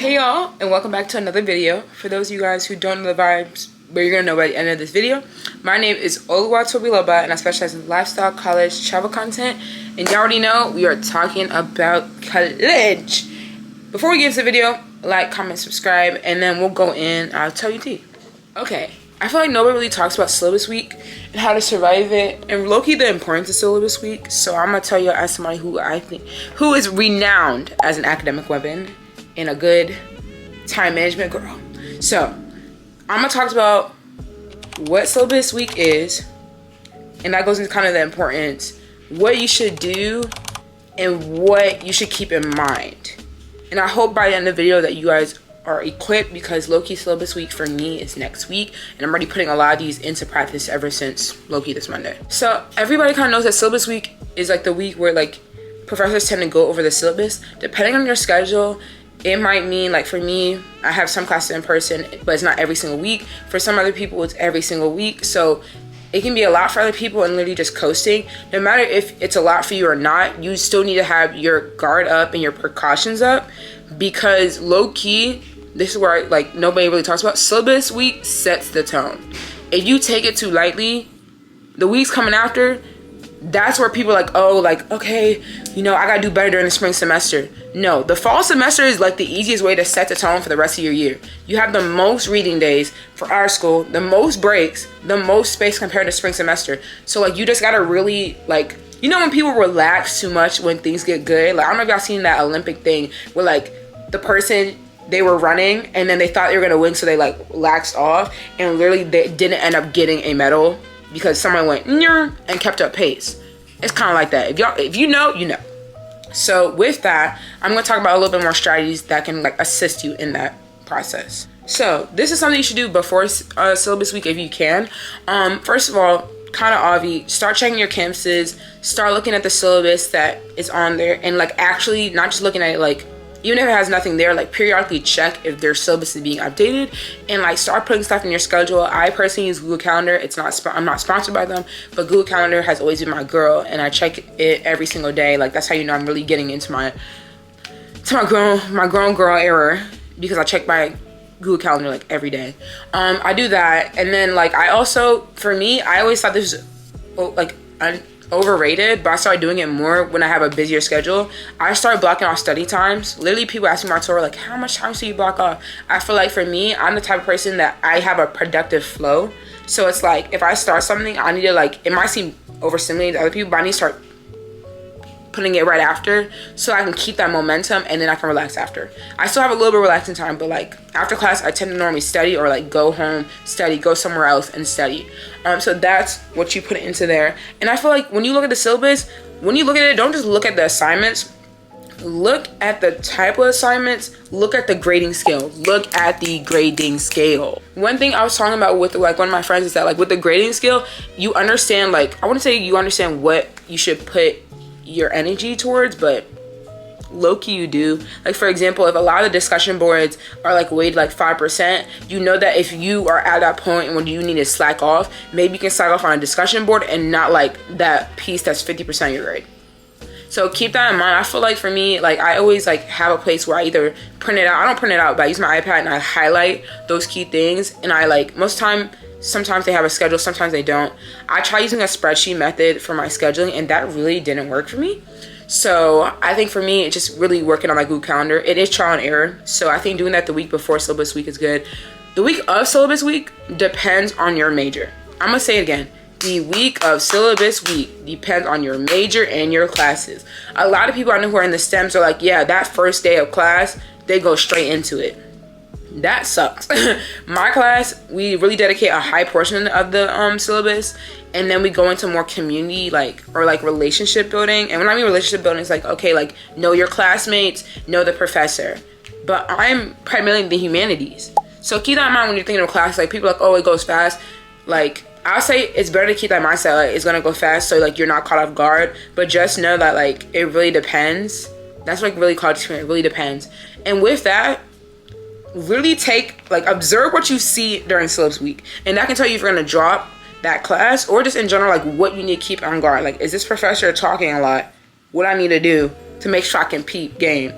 Hey y'all, and welcome back to another video. For those of you guys who don't know the vibes, but you're gonna know by the end of this video, my name is Oluwatobiloba and I specialize in lifestyle, college, travel content. And you already know we are talking about college. Before we get into the video, like, comment, subscribe, and then we'll go in. I'll tell you tea. Okay, I feel like nobody really talks about syllabus week and how to survive it, and low-key the importance of syllabus week. So I'm gonna tell you as somebody who is renowned as an academic weapon and a good time management girl. So I'm gonna talk about what syllabus week is, and that goes into kind of the importance, what you should do and what you should keep in mind. And I hope by the end of the video that you guys are equipped, because low-key syllabus week for me is next week, and I'm already putting a lot of these into practice ever since low-key this Monday. So everybody kind of knows that syllabus week is like the week where like professors tend to go over the syllabus. Depending on your schedule, it might mean, like for me, I have some classes in person, but it's not every single week. For some other people, it's every single week. So it can be a lot for other people and literally just coasting. No matter if it's a lot for you or not, you still need to have your guard up and your precautions up, because low key, this is where like nobody really talks about, syllabus week sets the tone. If you take it too lightly, the weeks coming after, that's where people are like, oh, like, okay, you know, I gotta do better during the spring semester. No, the fall semester is like the easiest way to set the tone for the rest of your year. You have the most reading days for our school, the most breaks, the most space compared to spring semester. So like you just gotta really, like, you know when people relax too much when things get good? Like, I don't know if y'all seen that Olympic thing where like the person, they were running and then they thought they were gonna win, so they like laxed off and literally they didn't end up getting a medal because someone went and kept up pace. It's kind of like that. If you know, you know. So with that, I'm going to talk about a little bit more strategies that can like assist you in that process. So this is something you should do before syllabus week if you can. First of all, kind of obvious, start checking your campuses, start looking at the syllabus that is on there, and like actually not just looking at it like, even if it has nothing there, like periodically check if their syllabus is being updated and like start putting stuff in your schedule. I personally use Google Calendar. I'm not sponsored by them, but Google Calendar has always been my girl, and I check it every single day. Like that's how you know I'm really getting into my grown girl era, because I check my Google Calendar like every day. I do that, and then like I also, for me, I always thought this was like overrated, but I started doing it more when I have a busier schedule. I started blocking off study times. Literally, people ask me my tour like, how much time do you block off? I feel like for me, I'm the type of person that I have a productive flow. So it's like if I start something, I need to like, it might seem overstimulating to other people, but I need to start putting it right after so I can keep that momentum, and then I can relax after. I still have a little bit of relaxing time, but like after class I tend to normally study, or like go home, study, go somewhere else and study. So that's what you put into there. And I feel like when you look at the syllabus, when you look at it, don't just look at the assignments. Look at the type of assignments, look at the grading scale. Look at the grading scale. One thing I was talking about with like one of my friends is that like with the grading scale, you understand, like I wouldn't say you understand what you should put your energy towards, but low-key you do. Like for example, if a lot of the discussion boards are like weighted like 5%, you know that if you are at that point when you need to slack off, maybe you can slack off on a discussion board and not like that piece that's 50% of your grade. So keep that in mind. I feel like for me, like I always like have a place where I either print it out, I don't print it out, but I use my iPad and I highlight those key things, and I like most time, sometimes they have a schedule, sometimes they don't. I try using a spreadsheet method for my scheduling, and that really didn't work for me. So I think for me, it's just really working on my Google Calendar. It is trial and error. So I think doing that the week before syllabus week is good. The week of syllabus week depends on your major. I'm gonna say it again. The week of syllabus week depends on your major and your classes. A lot of people I know who are in the STEMs are like, yeah, that first day of class, they go straight into it. That sucks. My class, we really dedicate a high portion of the syllabus, and then we go into more community like relationship building. And when I mean relationship building, it's like, okay, like know your classmates, know the professor. But I'm primarily in the humanities, so keep that in mind when you're thinking of class. Like people are like, oh, it goes fast. Like I'll say it's better to keep that mindset, like it's gonna go fast, so like you're not caught off guard. But just know that like it really depends. That's like really college experience. It really depends. And with that, really observe what you see during syllabus week, and that can tell you if you're gonna drop that class or just in general like what you need to keep on guard. Like, is this professor talking a lot? What I need to do to make sure I can peep game.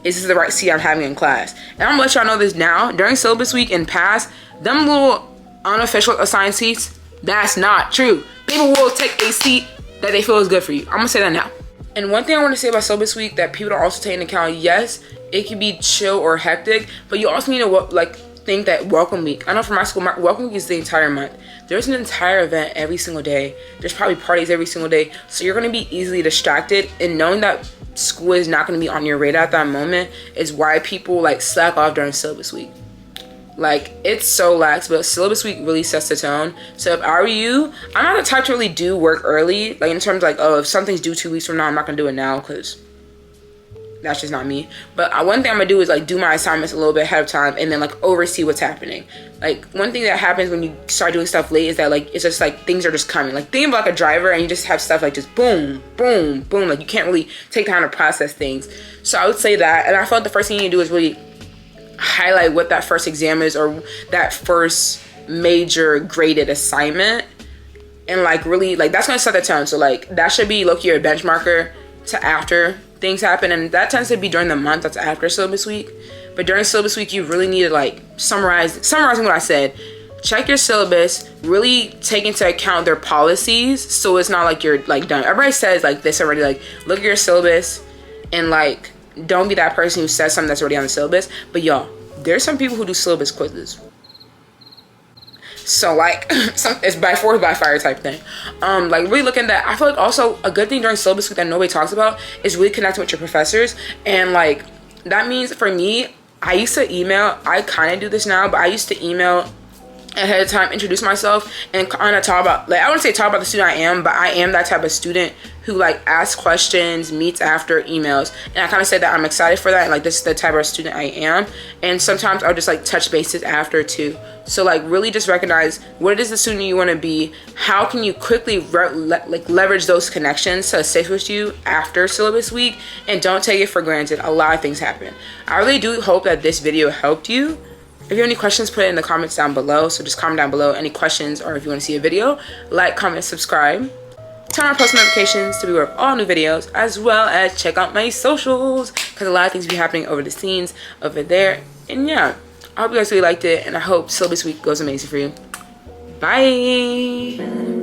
is this the right seat I'm having in class? And I'm gonna let y'all know this now. During syllabus week and past, them little unofficial assigned seats, that's not true. People will take a seat that they feel is good for you. I'm gonna say that now. And one thing I want to say about syllabus week that people don't also take into account, yes, it can be chill or hectic, but you also need to think that welcome week. I know for my school, my welcome week is the entire month. There's an entire event every single day. There's probably parties every single day. So you're going to be easily distracted, and knowing that school is not going to be on your radar at that moment is why people like slack off during syllabus week. Like, it's so lax, but syllabus week really sets the tone. So if I were you, I'm not the type to really do work early, like in terms of like, oh, if something's due 2 weeks from now, I'm not going to do it now because that's just not me. But one thing I'm gonna do is like do my assignments a little bit ahead of time and then like oversee what's happening. Like, one thing that happens when you start doing stuff late is that like it's just like things are just coming. Like, think about like a driver and you just have stuff like just boom, boom, boom. Like, you can't really take time to process things. So I would say that, and I felt the first thing you need to do is really highlight what that first exam is or that first major graded assignment, and like really like that's gonna set the tone. So like that should be low-key your benchmarker to after things happen, and that tends to be during the month that's after syllabus week. But during syllabus week, you really need to like summarizing what I said. Check your syllabus, really take into account their policies, so it's not like you're like done. Everybody says like this already, like look at your syllabus and like don't be that person who says something that's already on the syllabus. But y'all, there's some people who do syllabus quizzes. So like it's by force by fire type thing. Like really look at that. I feel like also a good thing during syllabus week that nobody talks about is really connecting with your professors. And like that means for me, I used to email. I kind of do this now, but I used to email ahead of time, introduce myself, and kind of talk about, like, I wouldn't say talk about the student I am, but I am that type of student who like asks questions, meets after emails, and I kind of said that I'm excited for that, and like this is the type of student I am. And sometimes I'll just like touch bases after too. So like really just recognize what it is the student you want to be. How can you quickly leverage those connections to assist with you after syllabus week, and don't take it for granted. A lot of things happen. I really do hope that this video helped you. If you have any questions, put it in the comments down below. So just comment down below any questions, or if you want to see a video, like, comment, subscribe. Turn on post notifications to be aware of all new videos, as well as check out my socials, because a lot of things be happening over the scenes over there. And yeah, I hope you guys really liked it, and I hope syllabus week goes amazing for you. Bye!